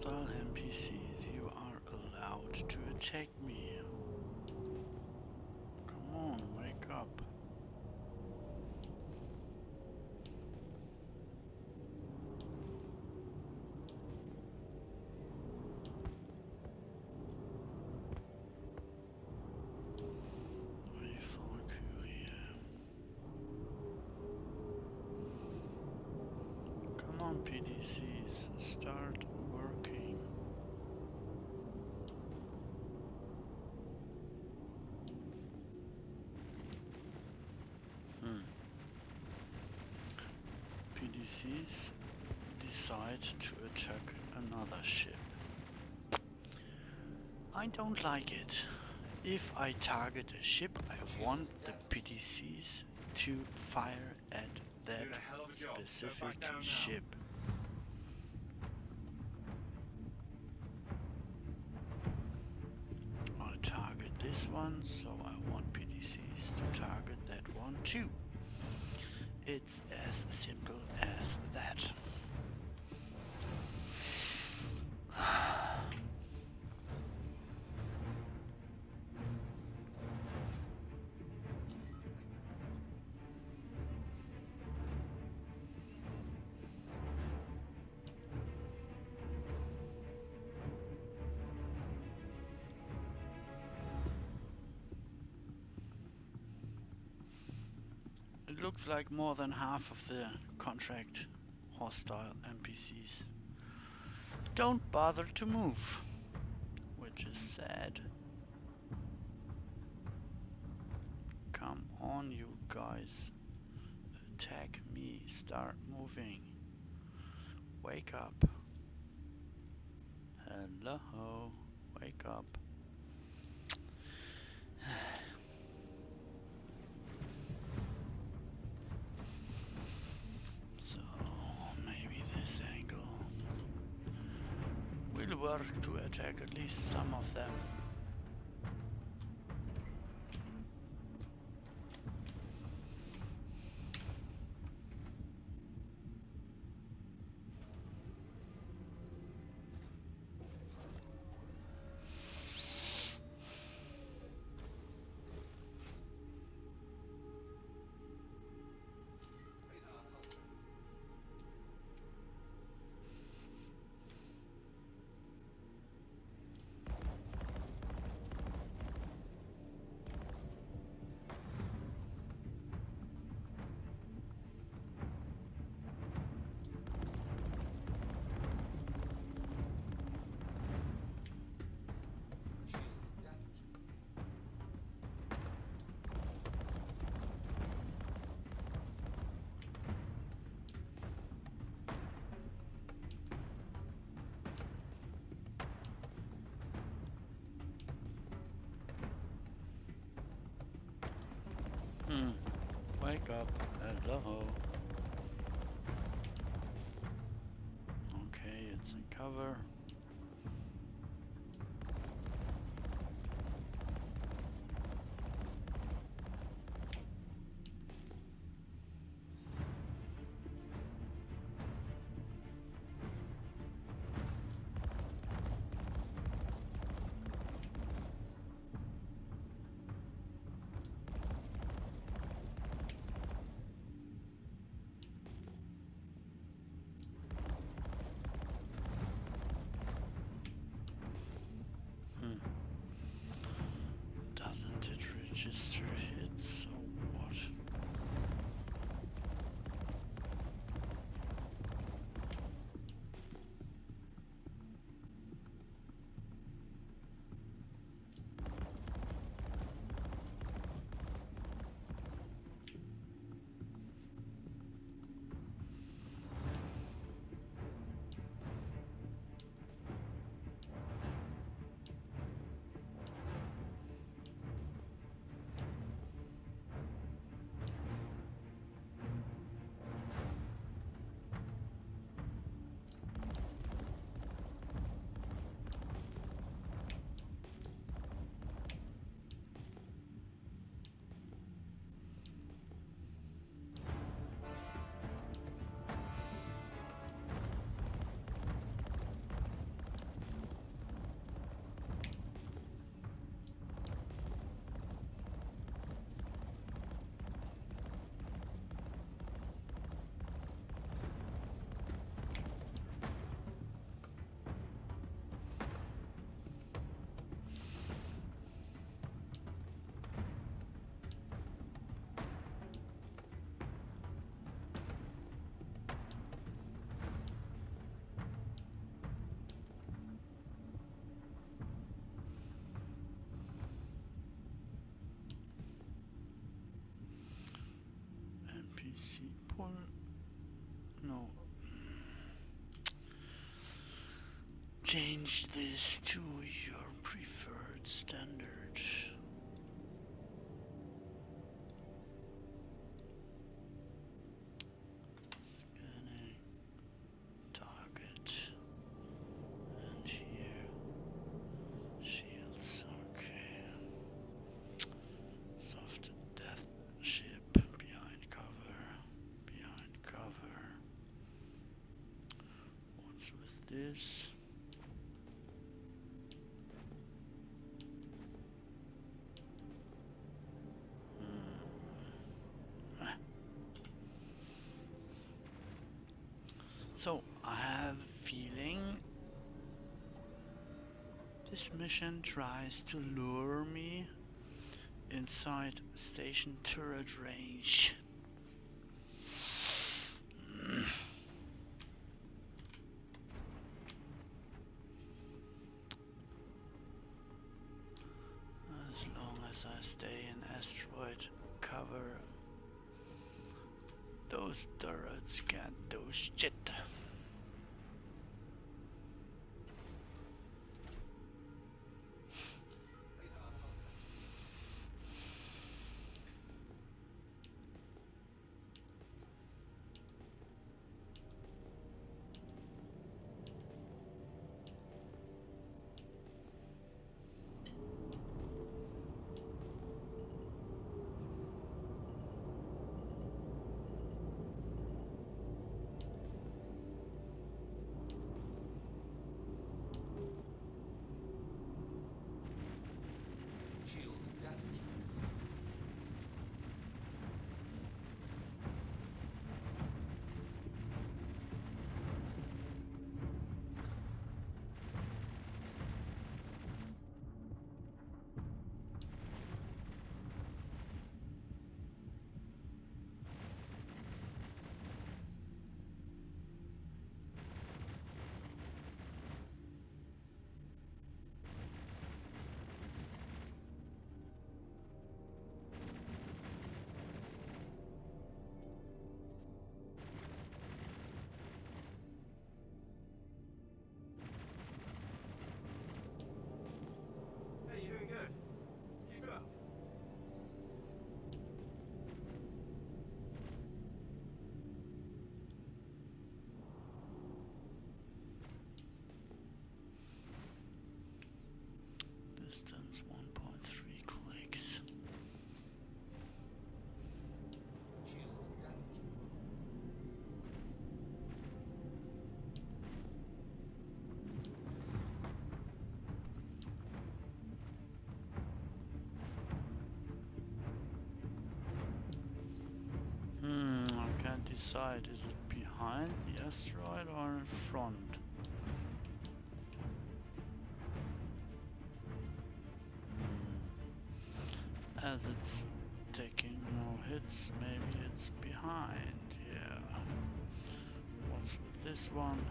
Hostile NPCs, you are allowed to attack me. Come on, wake up. Come on, PDCs, start working. PDCs decide to attack another ship. I don't like it. If I target a ship, I want the PDCs to fire at that specific ship. I target this one, so I want PDCs to target that one too. It's as simple as that. It looks like more than half of the contract hostile NPCs don't bother to move, which is sad. Come on, you guys. Attack me. Start moving. Wake up. Hello. Wake up. So, maybe this angle will work to attack at least some of them. Wake up. Hello. Okay, it's in cover. change this to your preferred standard. Scanning target and here shields. Okay. Soft death ship behind cover. Behind cover. What's with this? So, I have a feeling this mission tries to lure me inside station turret range. As long as I stay in asteroid cover, those turrets can't do shit. Distance 1.3 clicks. I can't decide. Is it behind the asteroid or in front? As it's taking more hits, maybe it's behind, yeah. What's with this one?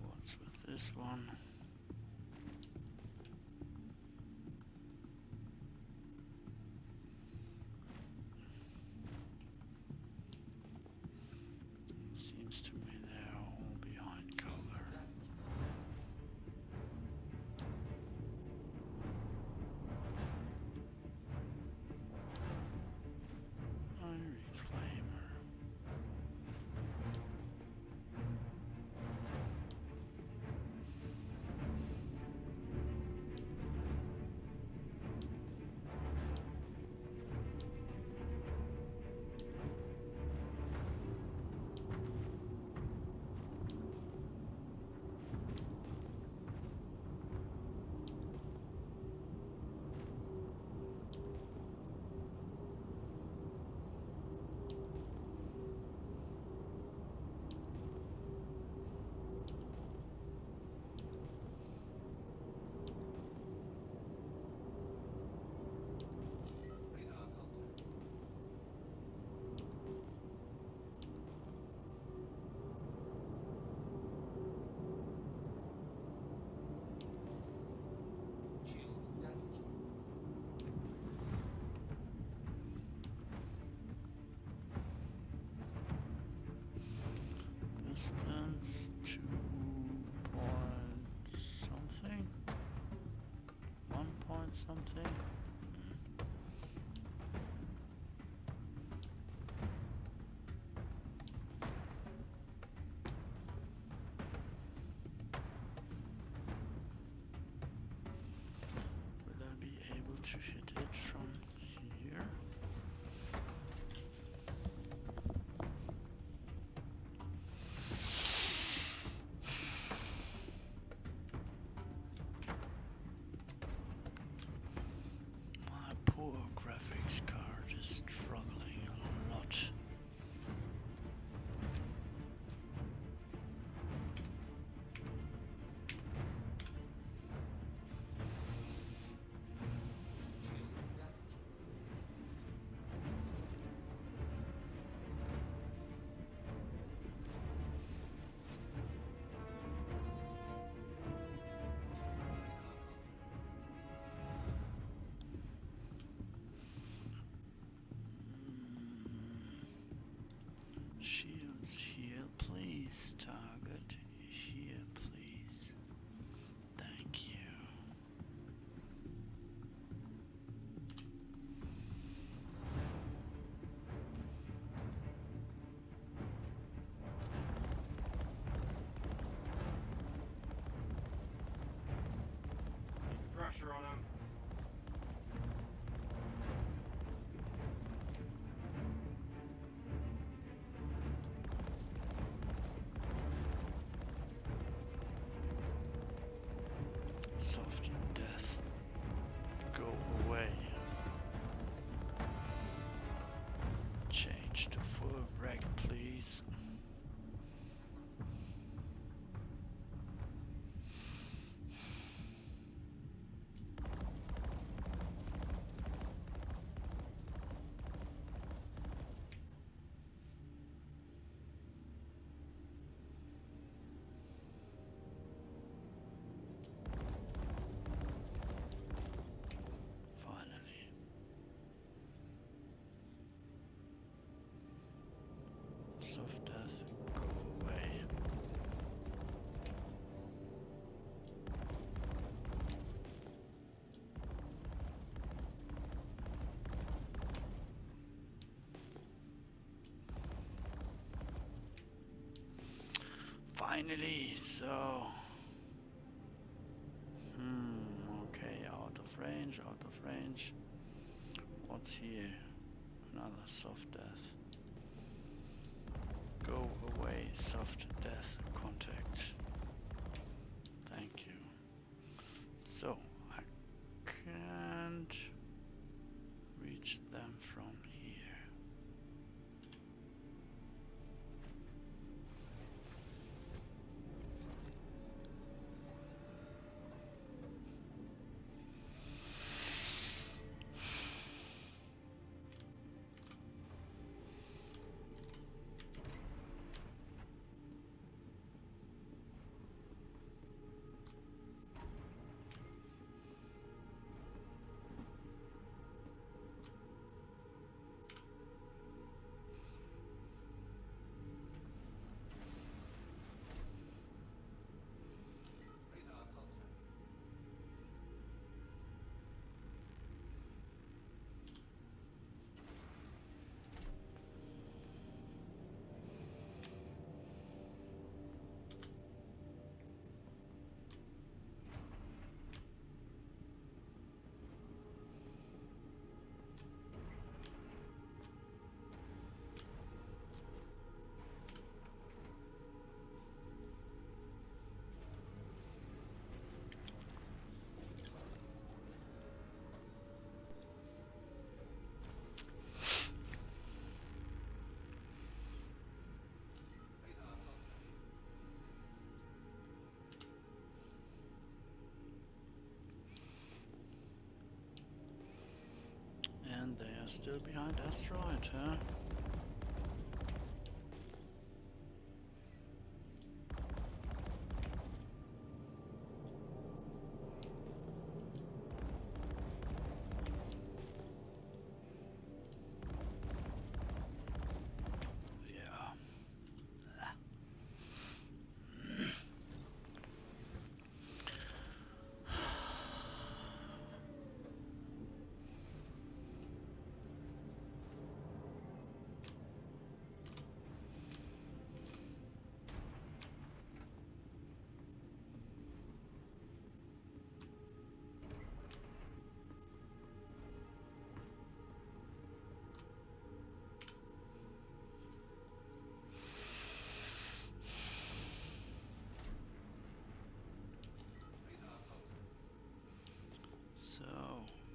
What's with this one? Seems to me they're all behind cover. Reclaimer. Finally, so... okay, out of range, out of range. What's here? Another soft death. Go away, soft death contact. Thank you. So, I can't reach them from here. And they are still behind asteroid, huh?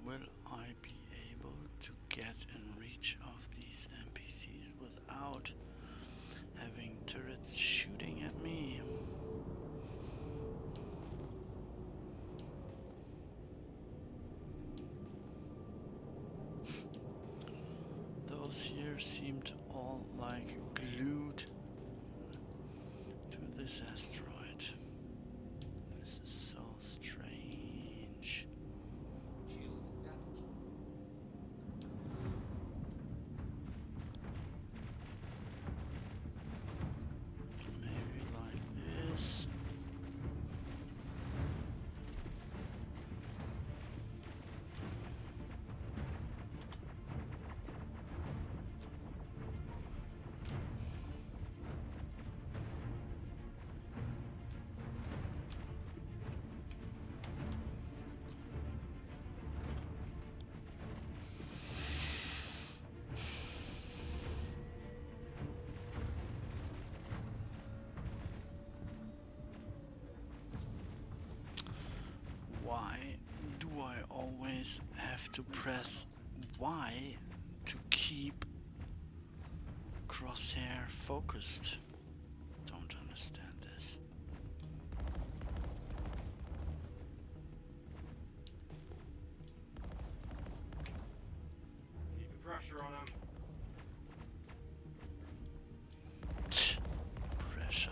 Will I be able to get in reach of these NPCs without having turrets shooting at me? Those here seemed all like glued to this asteroid. This is so strange. Maybe like this. Why do I always have to press Y to keep crosshair focused? Don't understand this. Keep the pressure on him. Pressure.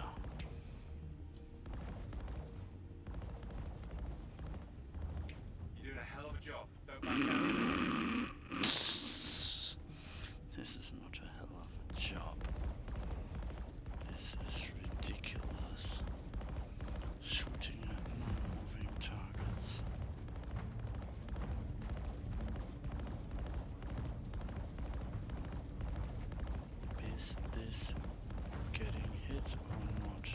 You're doing a hell of a job. Don't back down. This is not a hell of a job. This is ridiculous. Shooting at non-moving targets. Is this getting hit or not?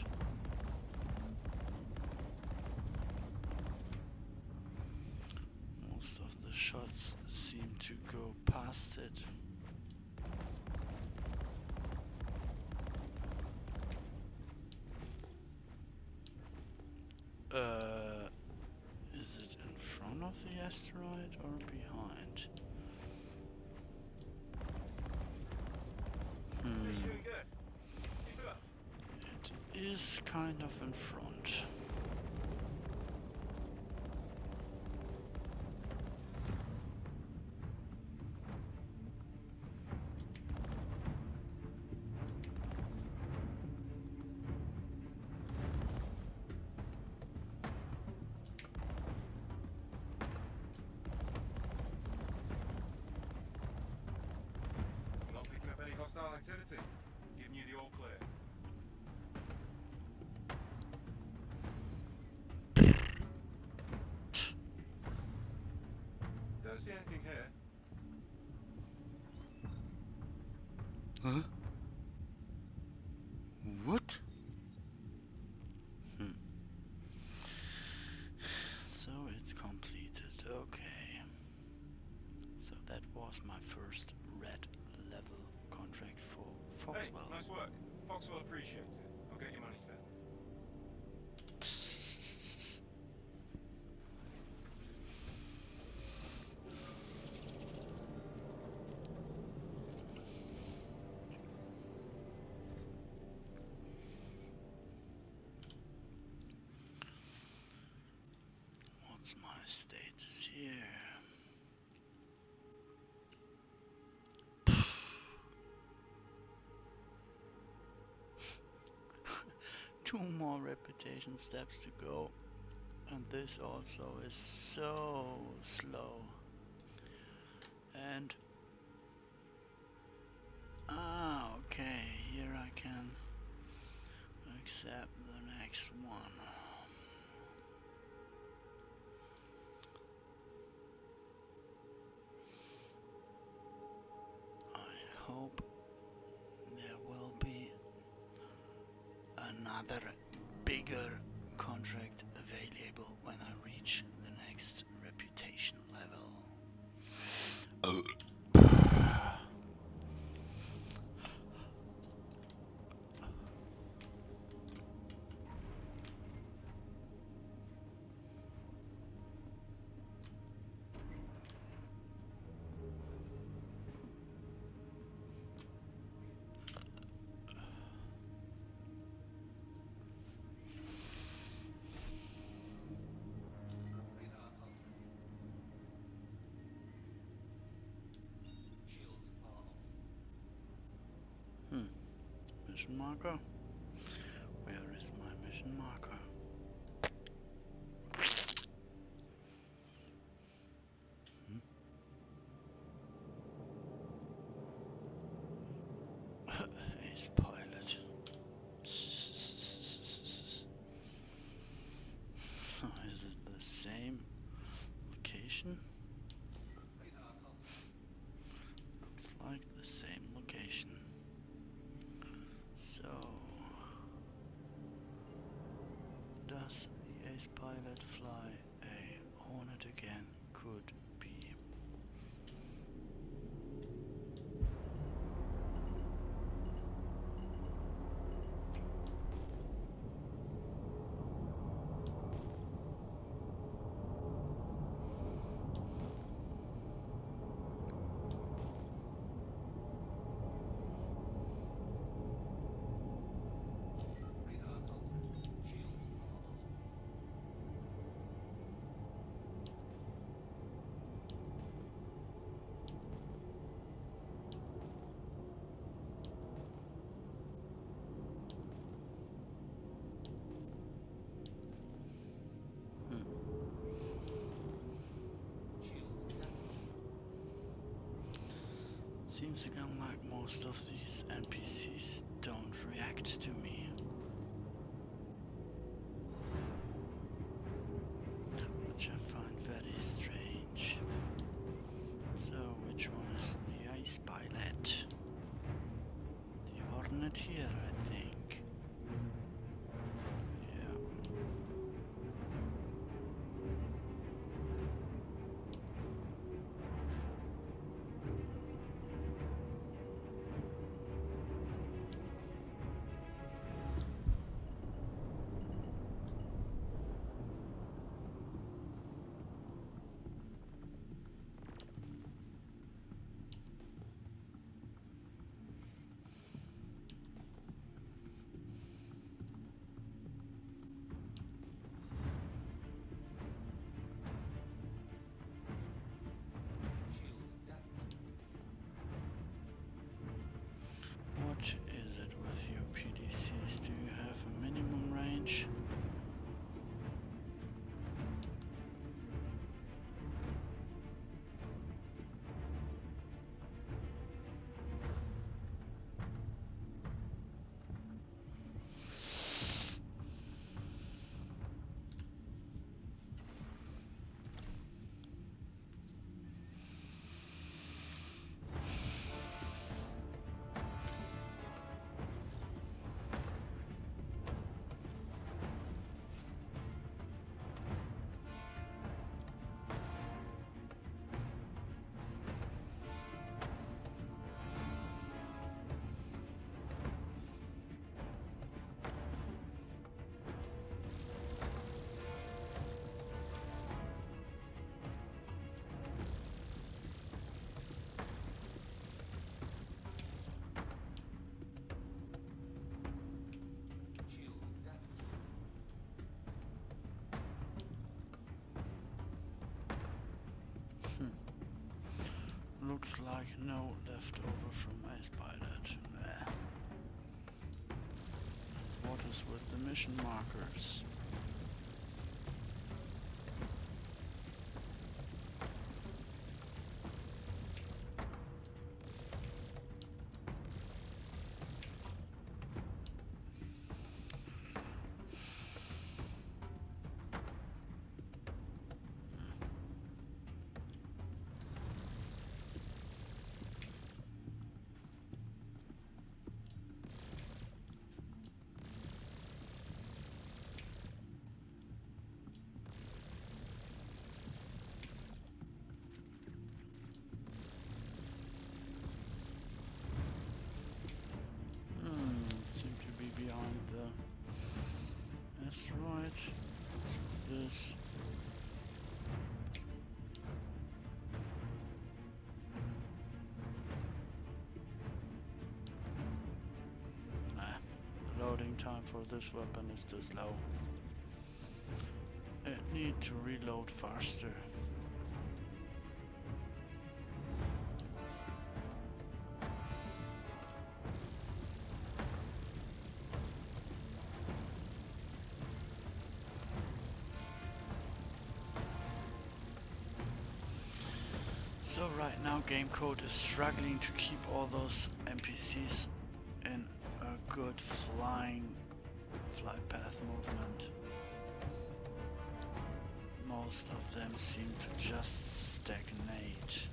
shots seem to go past it. Is it in front of the asteroid or behind? Hey, you doing good? Keep it up. It is kind of in front. Not picking up any hostile activity. Giving you the all clear. Don't see anything here. Huh? What? So it's completed, okay. So that was my first red level contract for Hey, Foxwell. nice work. Foxwell appreciates it. I'll get your money sent. What's my status here? Two more reputation steps to go, and this also is so slow. And okay, here I can accept the next one. I hope there will be another bigger contract available when I reach the next reputation level. Mission marker? Where is my mission marker? Ace pilot. So is it the same location? Looks like the same location. So does the ace pilot fly a Hornet again? Could be. Seems again like most of these NPCs don't react to me. Which I find very strange. So which one is the ace pilot? The Hornet here, I think. Yeah. Looks like no leftover from Ace Pilot. Meh. What is with the mission markers? Seem to be behind the asteroid. This. The loading time for this weapon is too slow. It need to reload faster. So right now game code is struggling to keep all those NPCs in a good flight path movement. Most of them seem to just stagnate.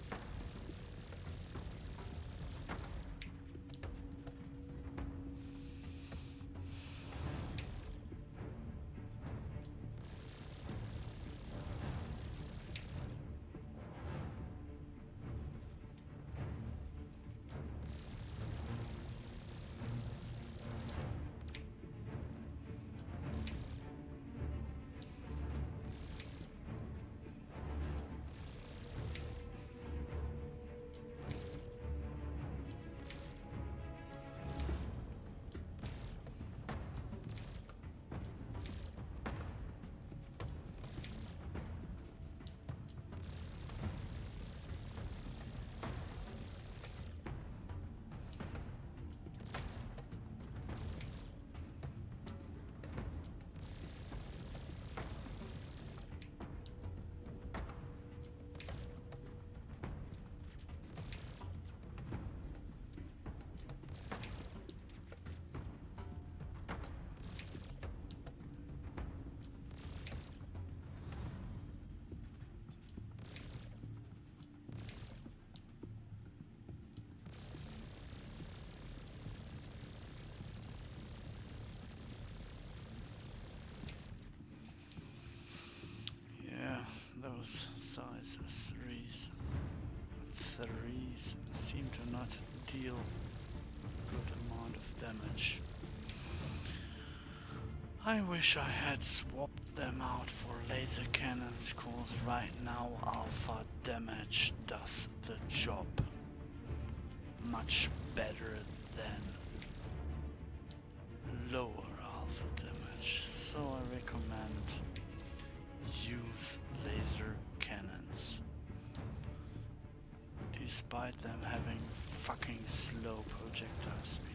Those size threes seem to not deal a good amount of damage. I wish I had swapped them out for laser cannons, cause right now alpha damage does the job much better than lower alpha damage. So I recommend use laser cannons, despite them having fucking slow projectile speed.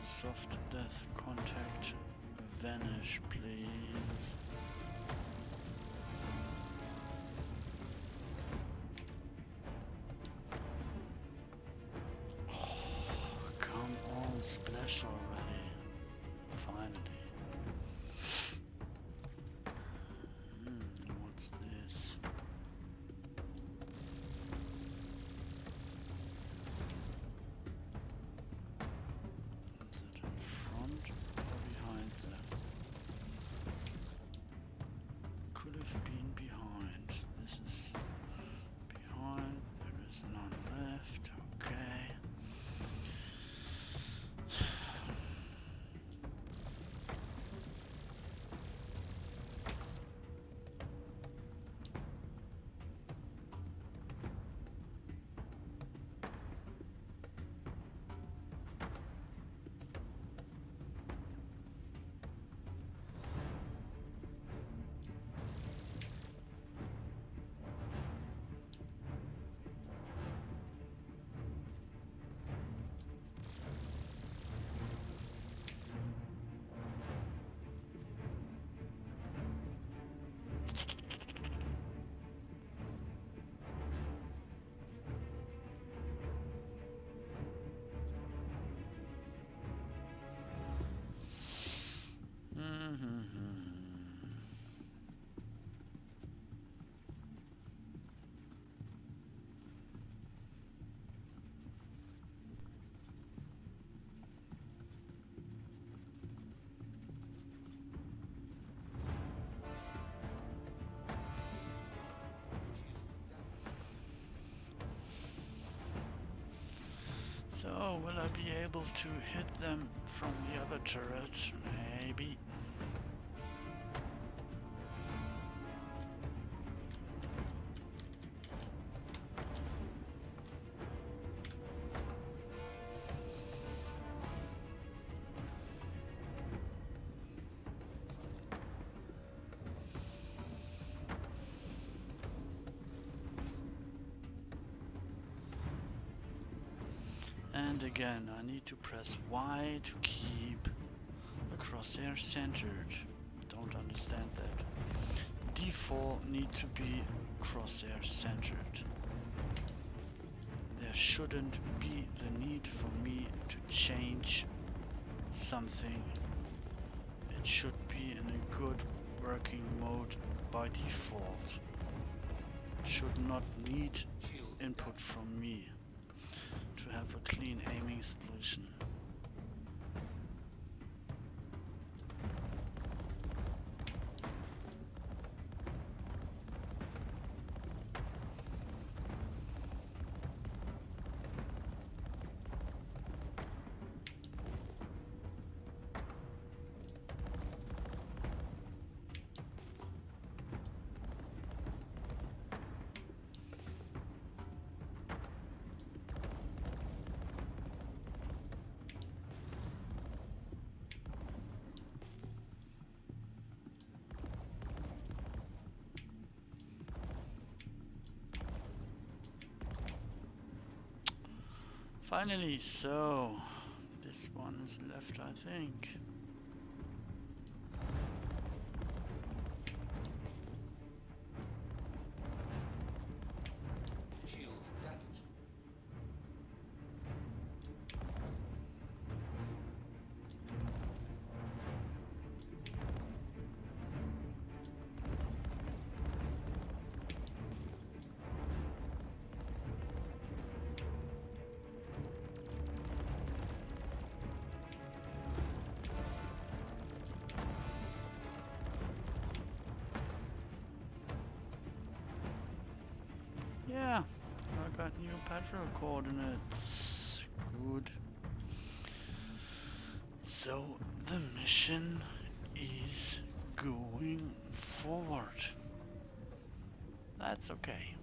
soft death contact vanish, please. Oh, come on, splash already. Finally. What's this? Is it in front or behind them? Could have been behind. This is behind. There is none left. Okay. So, will I be able to hit them from the other turret? Maybe. And again, I need to press Y to keep the crosshair centered. Don't understand that. Default need to be crosshair centered. There shouldn't be the need for me to change something. It should be in a good working mode by default. It should not need input from me to have a clean aiming solution. Finally, so this one is left, I think. Shields damaged. Yeah, I got new patrol coordinates. Good. So the mission is going forward. That's okay.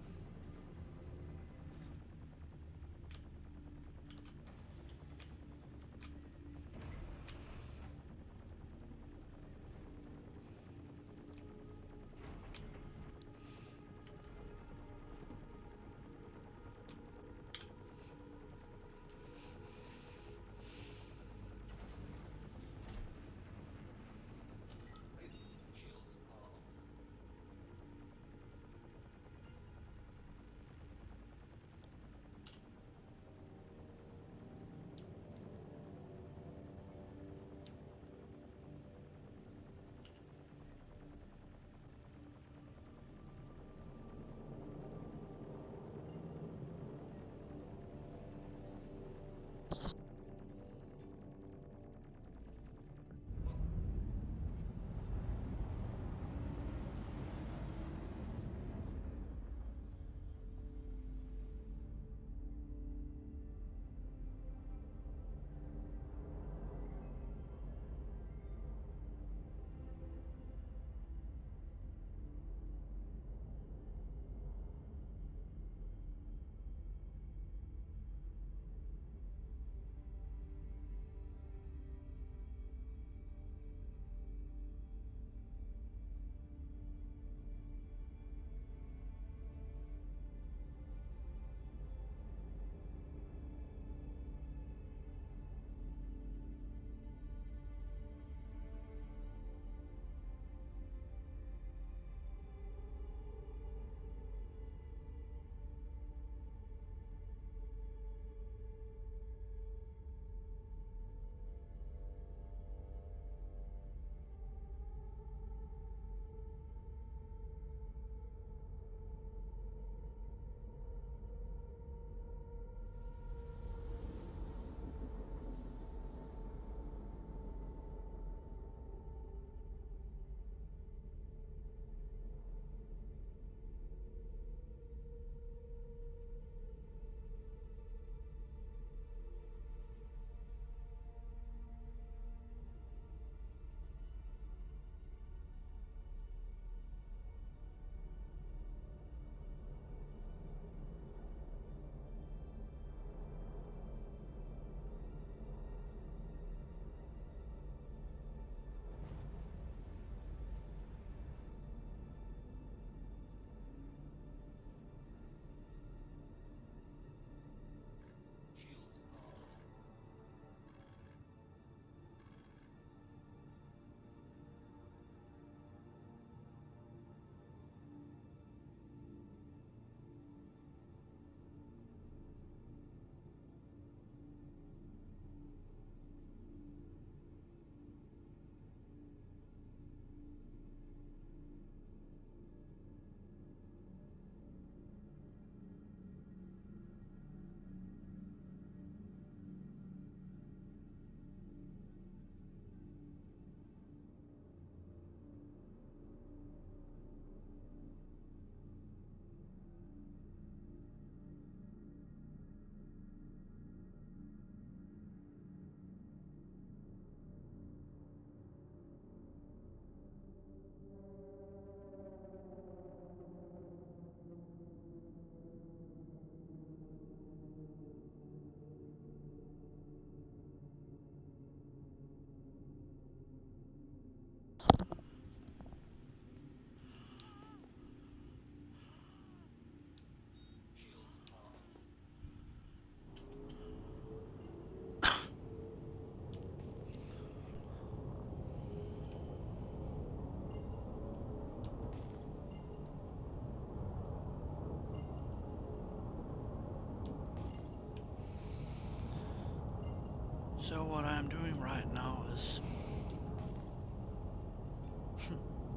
So what I'm doing right now is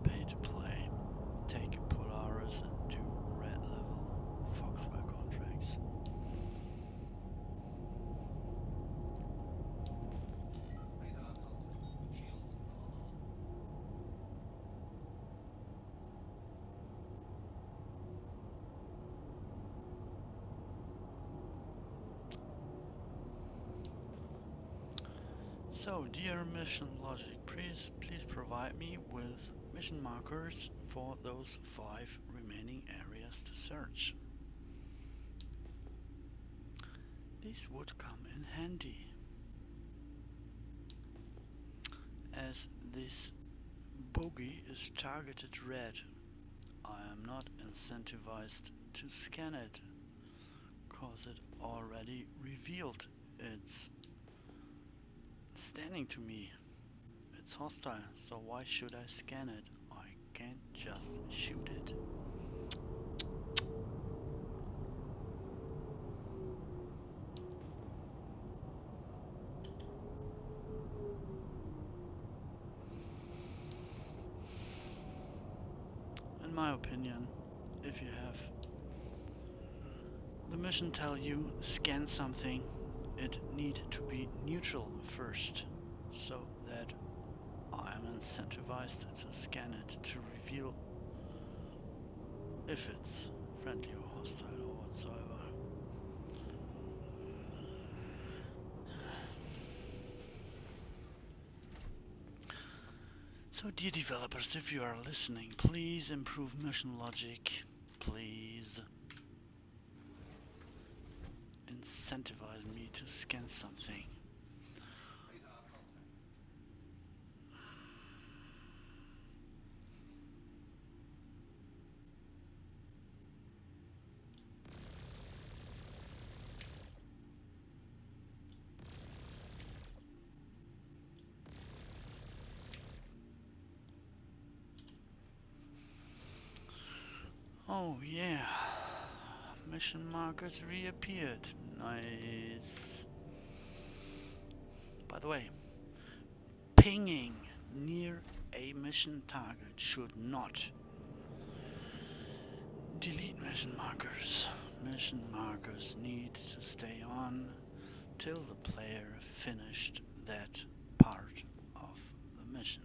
pay to play, take a Polaris and do red level foxwell contracts. So, dear mission logic, please provide me with mission markers for those 5 remaining areas to search. These would come in handy, as this bogey is targeted red. I am not incentivized to scan it, cause it already revealed it's standing to me. It's hostile, so why should I scan it? I can't just shoot it. In my opinion, if you have the mission tell you scan something, it need to be neutral first, so that I am incentivized to scan it to reveal if it's friendly or hostile or whatsoever. So dear developers, if you are listening, please improve mission logic. Please incentivize me to scan something. Oh yeah, mission markers reappeared. Nice. By the way, pinging near a mission target should not delete mission markers. Mission markers need to stay on till the player finished that part of the mission.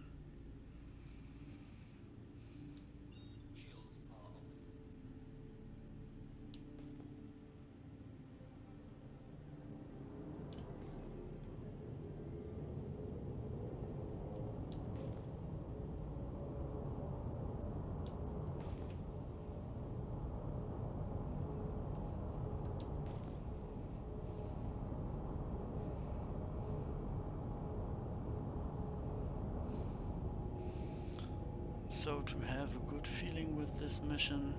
So to have a good feeling with this mission,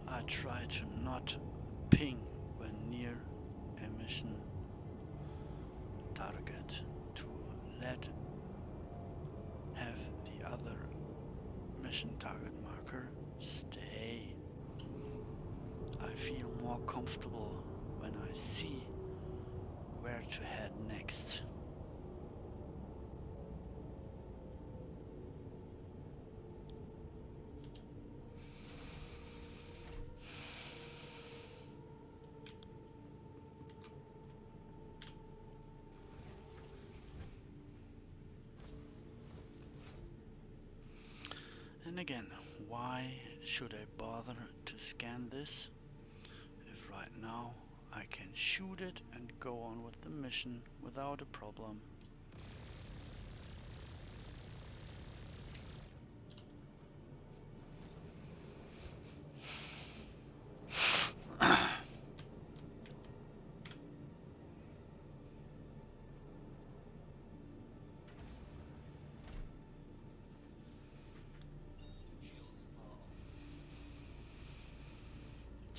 I try to not ping when near a mission target, to have the other mission target marker stay. I feel more comfortable when I see where to head next. And again, why should I bother to scan this if right now I can shoot it and go on with the mission without a problem?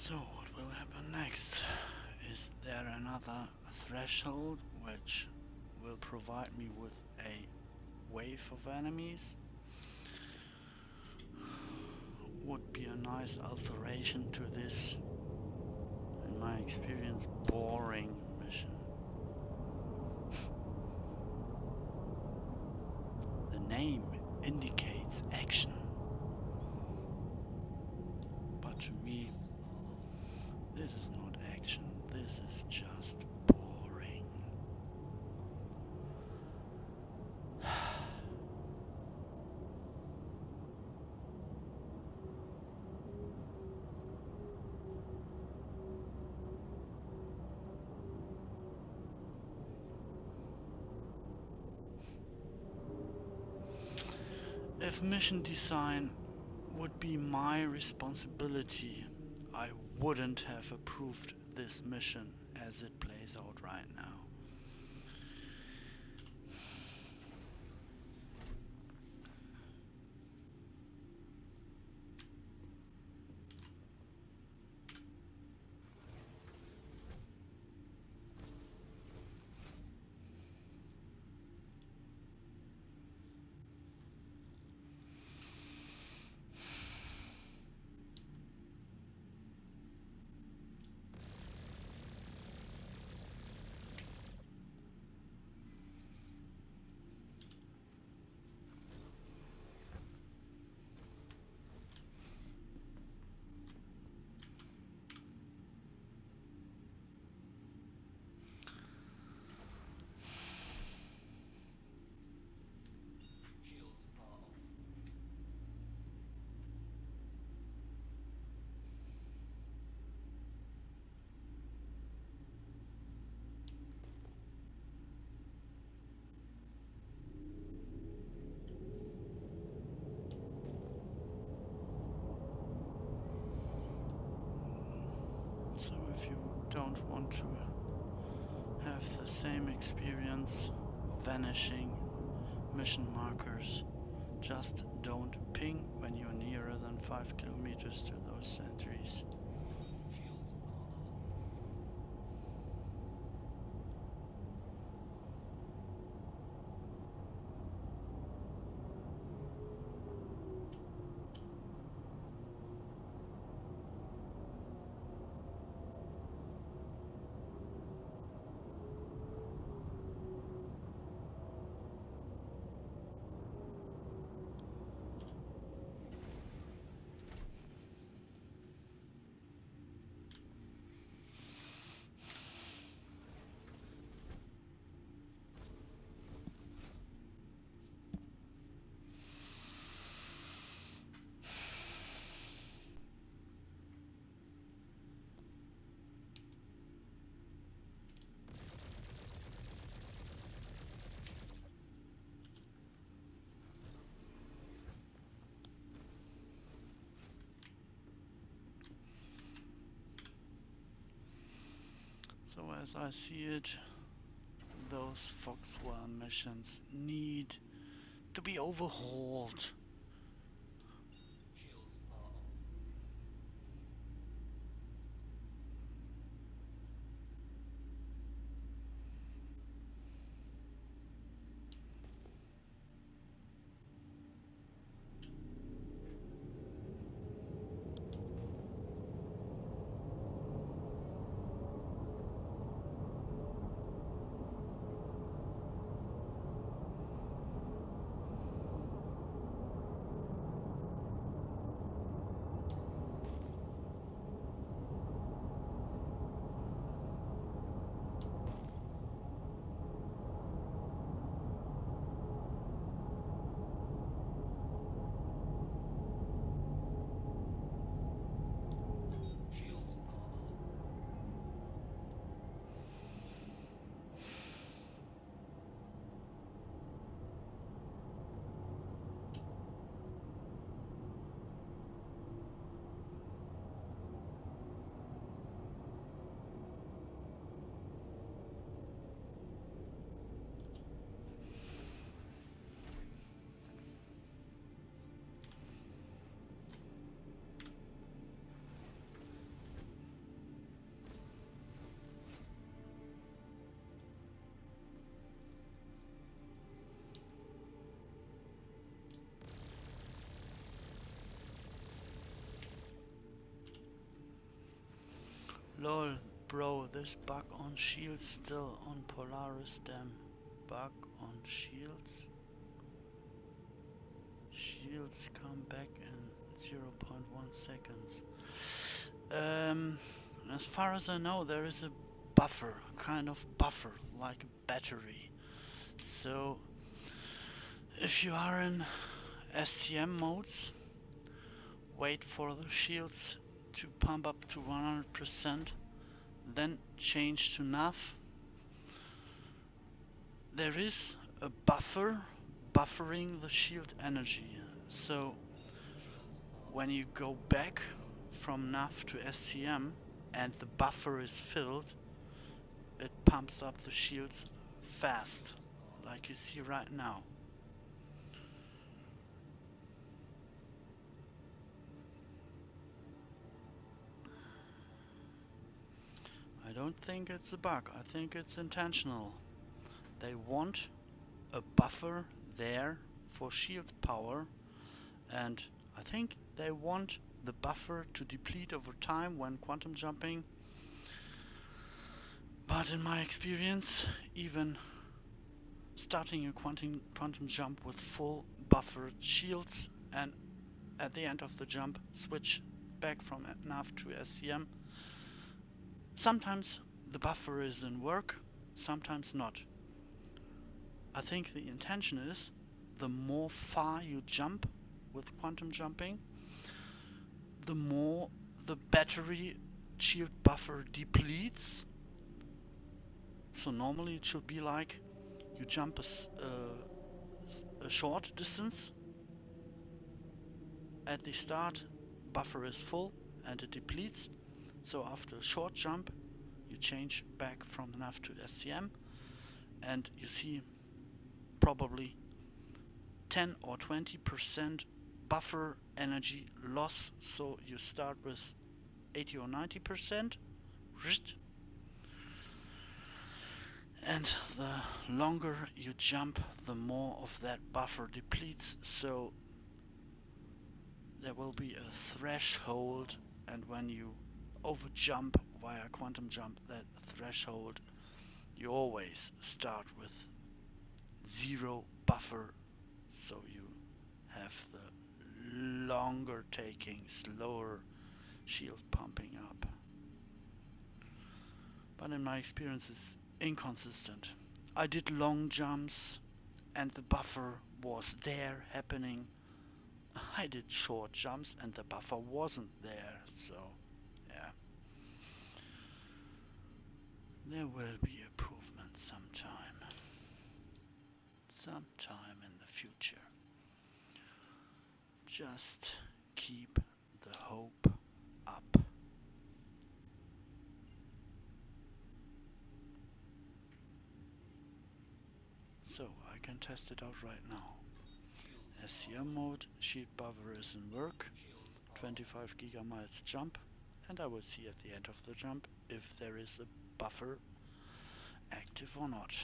So what will happen next? Is there another threshold which will provide me with a wave of enemies? Would be a nice alteration to this, in my experience, boring mission. if mission design would be my responsibility, I wouldn't have approved this mission as it plays out right now. So if you don't want to have the same experience vanishing mission markers, just don't ping when you're nearer than 5 kilometers to those sentries. So as I see it, those Foxwell missions need to be overhauled. Lol, bro, this bug on shields still on Polaris Dam. Bug on shields? Shields come back in 0.1 seconds. As far as I know, there is a buffer, kind of buffer, like a battery. So, if you are in SCM modes, wait for the shields to pump up to 100%, then change to nav. There is a buffer buffering the shield energy. So when you go back from NAV to SCM and the buffer is filled, it pumps up the shields fast, like you see right now. I don't think it's a bug, I think it's intentional. They want a buffer there for shield power, and I think they want the buffer to deplete over time when quantum jumping. But in my experience, even starting a quantum jump with full buffered shields and at the end of the jump switch back from NAV to SCM, sometimes the buffer is in work, sometimes not. I think the intention is the more far you jump with quantum jumping, the more the battery shield buffer depletes. So normally it should be like you jump a short distance. At the start, buffer is full and it depletes. So after a short jump, you change back from NAV to SCM, and you see probably 10 or 20% buffer energy loss. So you start with 80 or 90%, and the longer you jump, the more of that buffer depletes. So there will be a threshold, and when you over jump via quantum jump that threshold, you always start with 0 buffer, so you have the longer taking, slower shield pumping up. But in my experience it's inconsistent. I did long jumps and the buffer was there happening. I did short jumps and the buffer wasn't there, so yeah. There will be improvement sometime in the future. Just keep the hope up. So I can test it out right now. SCM mode, shield buffer is in work, 25 gigamiles jump, and I will see at the end of the jump if there is a buffer active or not.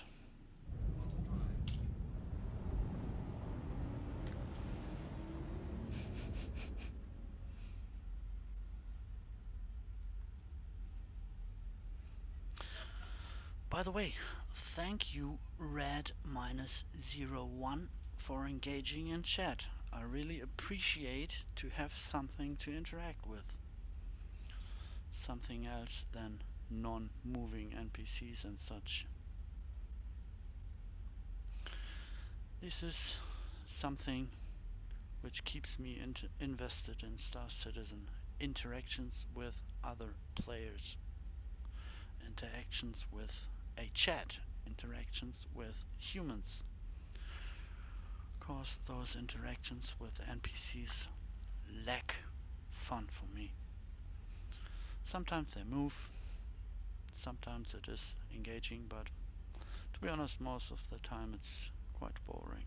By the way, thank you Red-01 for engaging in chat. I really appreciate to have something to interact with. Something else than non-moving NPCs and such. This is something which keeps me invested in Star Citizen. Interactions with other players. Interactions with a chat. Interactions with humans. Cause those interactions with NPCs lack fun for me. Sometimes they move, sometimes it is engaging, but to be honest, most of the time it's quite boring.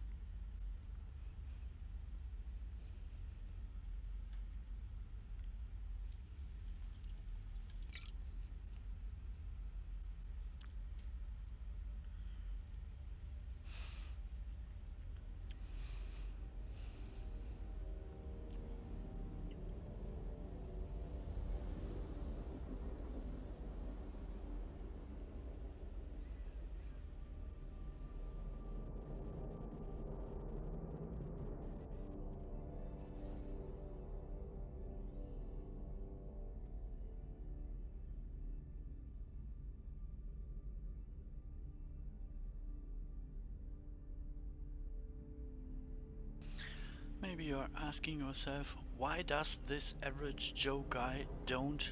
Maybe you're asking yourself, why does this average Joe guy don't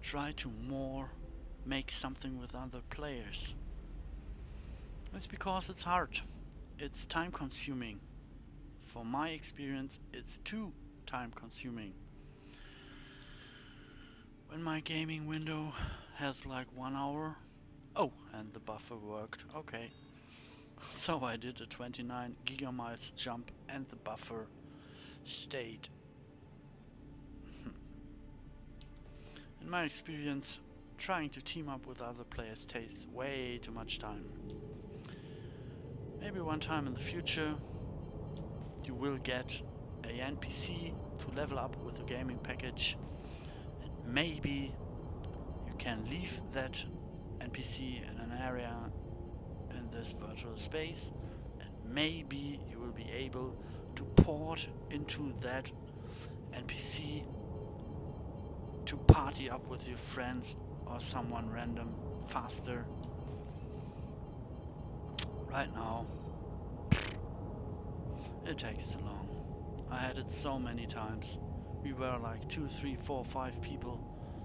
try to more make something with other players? It's because it's hard. It's time consuming For my experience, it's too time consuming. When my gaming window has like 1 hour. Oh, and the buffer worked. Okay. So I did a 29 gigamiles jump and the buffer stayed. In my experience, trying to team up with other players takes way too much time. Maybe one time in the future you will get a NPC to level up with a gaming package, and maybe you can leave that NPC in an area in this virtual space, and maybe you will be able to port into that NPC to party up with your friends or someone random faster. Right now, it takes too long. I had it so many times. We were like 2, 3, 4, 5 people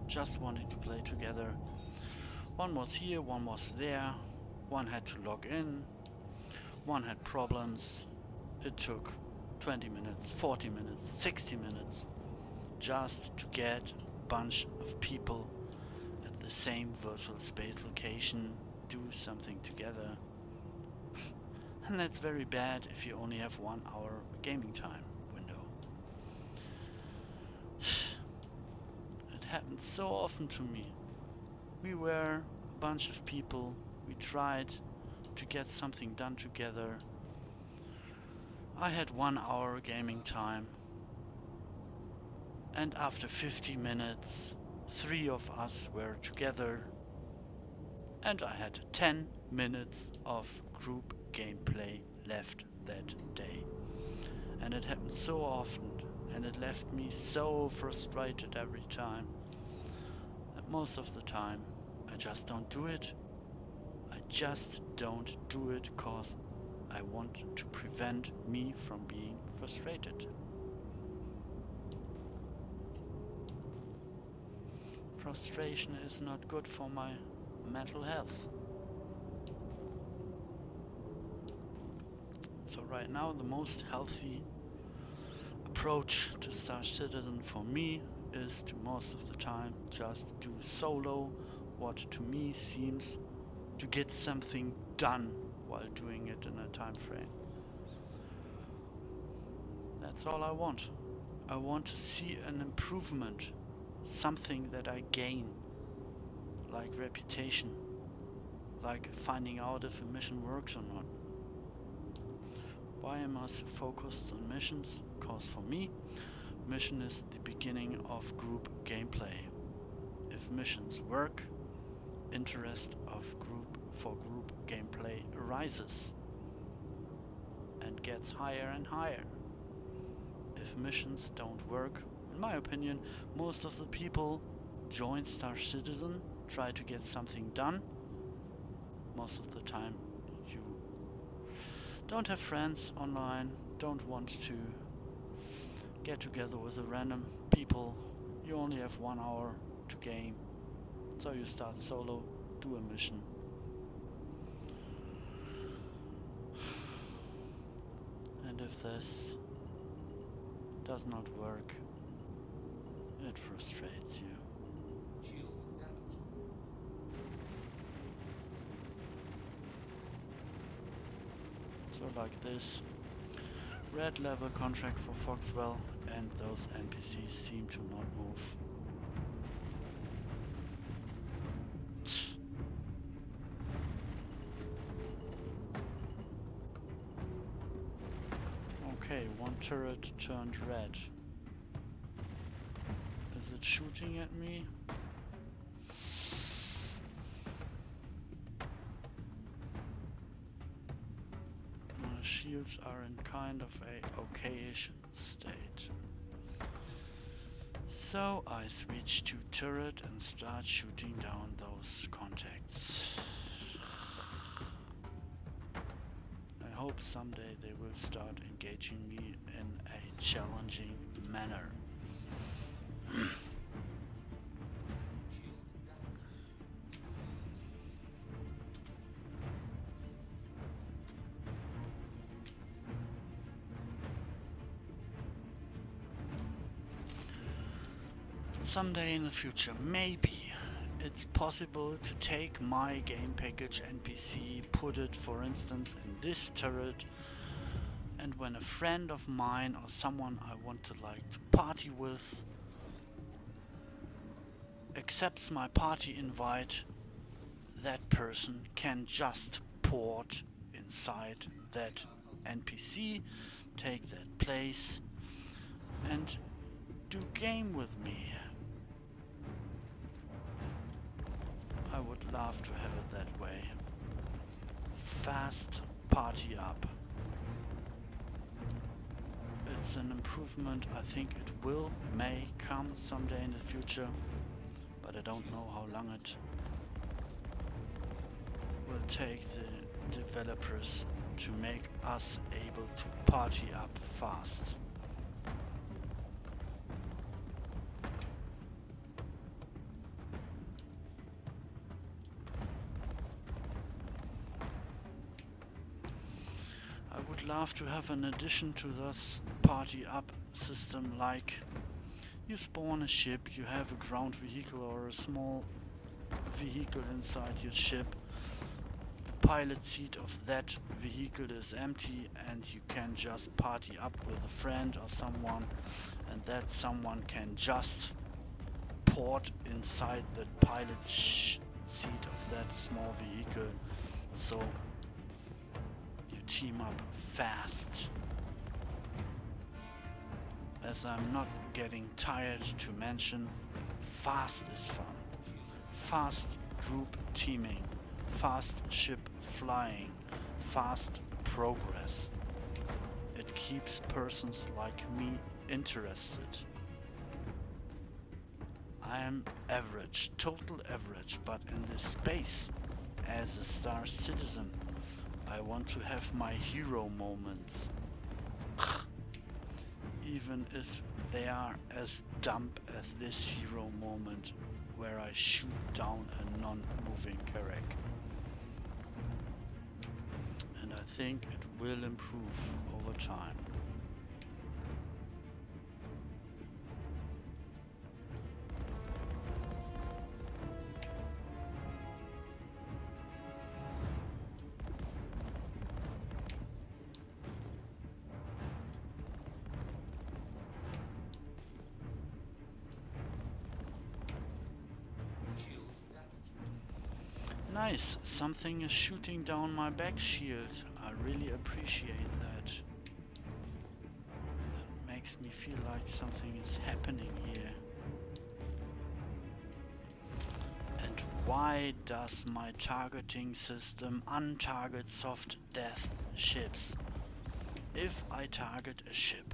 just wanting to play together. One was here, one was there, one had to log in, one had problems. It took 20 minutes, 40 minutes, 60 minutes just to get a bunch of people at the same virtual space location do something together. And that's very bad if you only have 1 hour gaming time window. It happened so often to me. We were a bunch of people, we tried to get something done together. I had 1 hour gaming time, and after 50 minutes 3 of us were together, and I had 10 minutes of group gameplay left that day. And it happened so often, and it left me so frustrated every time that most of the time I just don't do it. I just don't do it cause I want to prevent me from being frustrated. Frustration is not good for my mental health. So right now the most healthy approach to Star Citizen for me is to most of the time just do solo, what to me seems to get something done while doing it in a time frame. That's all I want. I want to see an improvement, something that I gain, like reputation, like finding out if a mission works or not. Why am I so focused on missions? Because for me, mission is the beginning of group gameplay. If missions work, interest of group gameplay arises and gets higher and higher. If missions don't work, in my opinion, most of the people join Star Citizen, try to get something done. Most of the time you don't have friends online, don't want to get together with a random people. You only have 1 hour to game, so you start solo, do a mission. And if this does not work, it frustrates you. Shields damaged. So like this. Red level contract for Foxwell, and those NPCs seem to not move. Okay, one turret turned red. Is it shooting at me? My shields are in kind of a okayish state. So I switch to turret and start shooting down those contacts. I hope someday they will start engaging me in a challenging manner. Someday in the future, maybe it's possible to take my game package NPC, put it for instance in this turret, and when a friend of mine or someone I want to party with accepts my party invite, that person can just port inside that NPC, take that place and do game with me. I would love to have it that way. Fast party up. It's an improvement. I think it may come someday in the future, but I don't know how long it will take the developers to make us able to party up fast. I would love to have an addition to this party up system, like you spawn a ship, you have a ground vehicle or a small vehicle inside your ship. The pilot seat of that vehicle is empty and you can just party up with a friend or someone, and that someone can just port inside the pilot's seat of that small vehicle, so you team up fast. As I'm not getting tired to mention, fast is fun. Fast group teaming, fast ship flying, fast progress. It keeps persons like me interested. I am average, total average, but in this space, as a star citizen, I want to have my hero moments. Even if they are as dumb as this hero moment where I shoot down a non-moving character. And I think it will improve over time. Nice, something is shooting down my back shield. I really appreciate that. That makes me feel like something is happening here. And why does my targeting system untarget soft death ships? If I target a ship,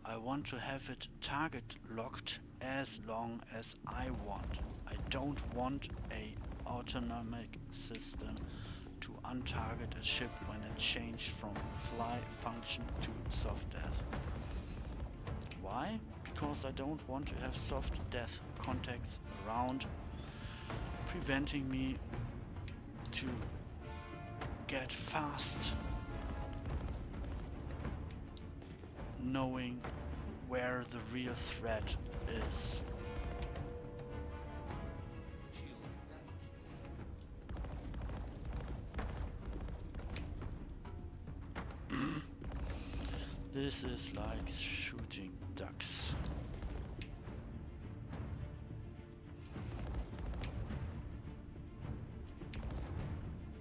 I want to have it target locked as long as I want. I don't want a autonomic system to untarget a ship when it changed from fly function to soft death. Why? Because I don't want to have soft death contacts around, preventing me to get fast, knowing where the real threat is. This is like shooting ducks.